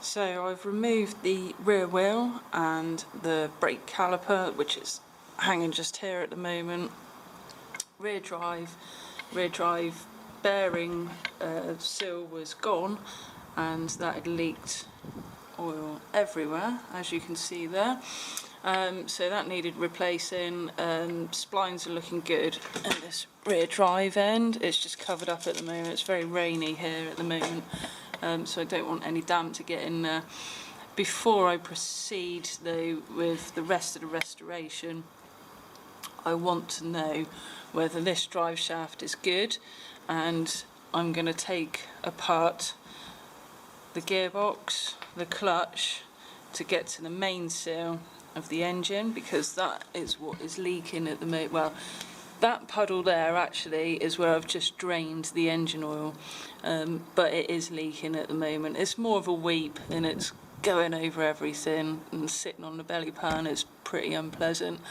So I've removed the rear wheel and the brake caliper, which is hanging just here at the moment. Rear drive bearing seal was gone, and that had leaked oil everywhere, as you can see there. So that needed replacing. Splines are looking good, and this rear drive end, it's just covered up at the moment. It's very rainy here at the moment, so I don't want any damp to get in there. Before I proceed though with the rest of the restoration, I want to know whether this drive shaft is good, and I'm going to take apart the gearbox, the clutch, to get to the main seal of the engine, because that is what is leaking at the moment. Well, that puddle there actually is where I've just drained the engine oil, but it is leaking at the moment. It's more of a weep, and it's going over everything and sitting on the belly pan. It's pretty unpleasant.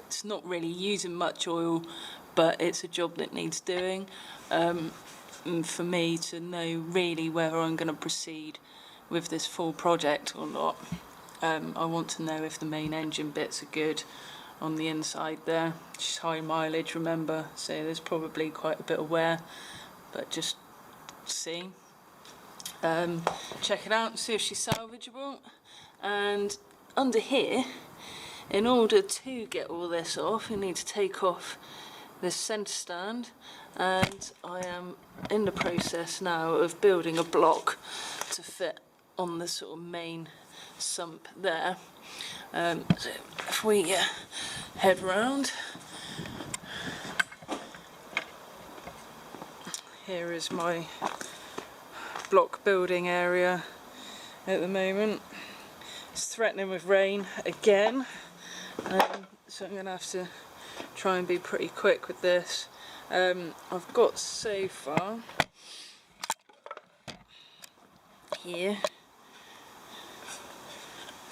It's not really using much oil, but it's a job that needs doing. And for me to know really whether I'm going to proceed with this full project or not, I want to know if the main engine bits are good on the inside there. She's high mileage, remember, so there's probably quite a bit of wear, but just see. Check it out and see if she's salvageable. And under here, in order to get all this off, you need to take off this centre stand, and I am in the process now of building a block to fit on the sort of main sump there. So if we head round, here is my block building area at the moment. It's threatening with rain again, so I'm going to have to try and be pretty quick with this. I've got so far here,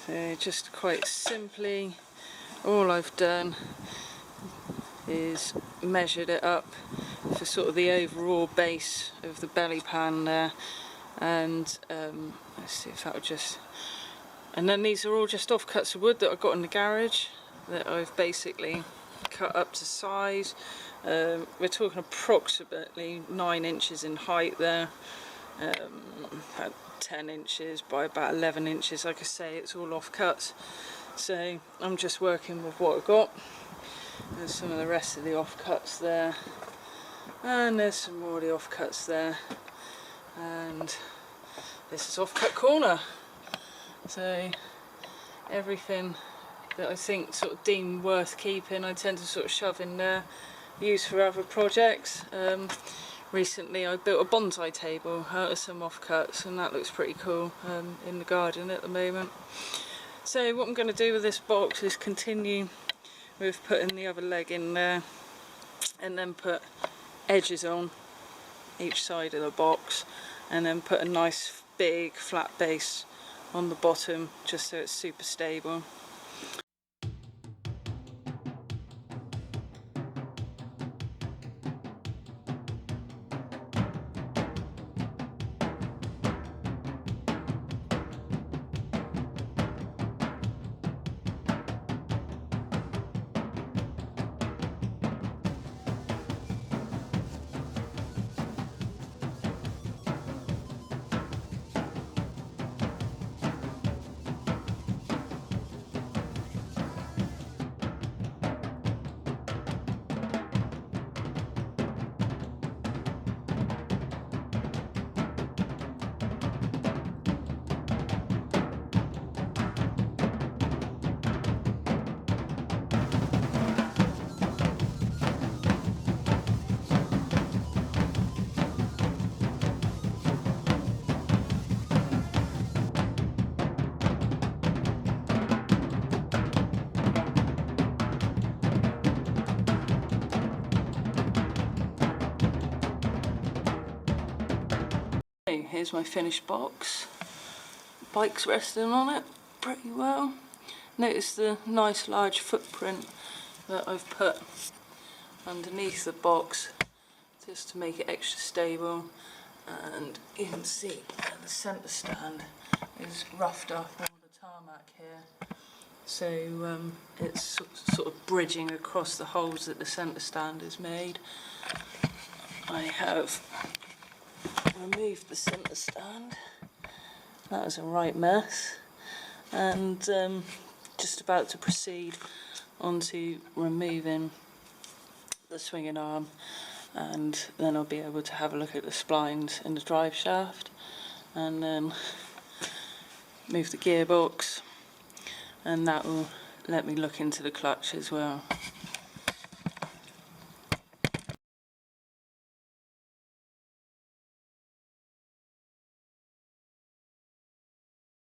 so just quite simply all I've done is measured it up for sort of the overall base of the belly pan there, and let's see if that would just, and then these are all just offcuts of wood that I got in the garage that I've basically cut up to size. We're talking approximately 9 inches in height there, about 10 inches by about 11 inches. Like I say, it's all offcuts, so I'm just working with what I've got. There's some of the rest of the offcuts there, and there's some more of the offcuts there, and this is offcut corner. So everything that I think sort of deemed worth keeping, I tend to sort of shove in there, use for other projects. Recently I built a bonsai table out of some offcuts, and that looks pretty cool in the garden at the moment. So what I'm going to do with this box is continue with putting the other leg in there, and then put edges on each side of the box, and then put a nice big flat base on the bottom just so it's super stable. Here's my finished box. Bike's resting on it pretty well. Notice the nice large footprint that I've put underneath the box just to make it extra stable, and you can see the centre stand is roughed up on the tarmac here. So it's sort of bridging across the holes that the centre stand has made. I have removed the centre stand. That was a right mess. And just about to proceed onto removing the swinging arm, and then I'll be able to have a look at the splines in the drive shaft, and then move the gearbox, and that will let me look into the clutch as well.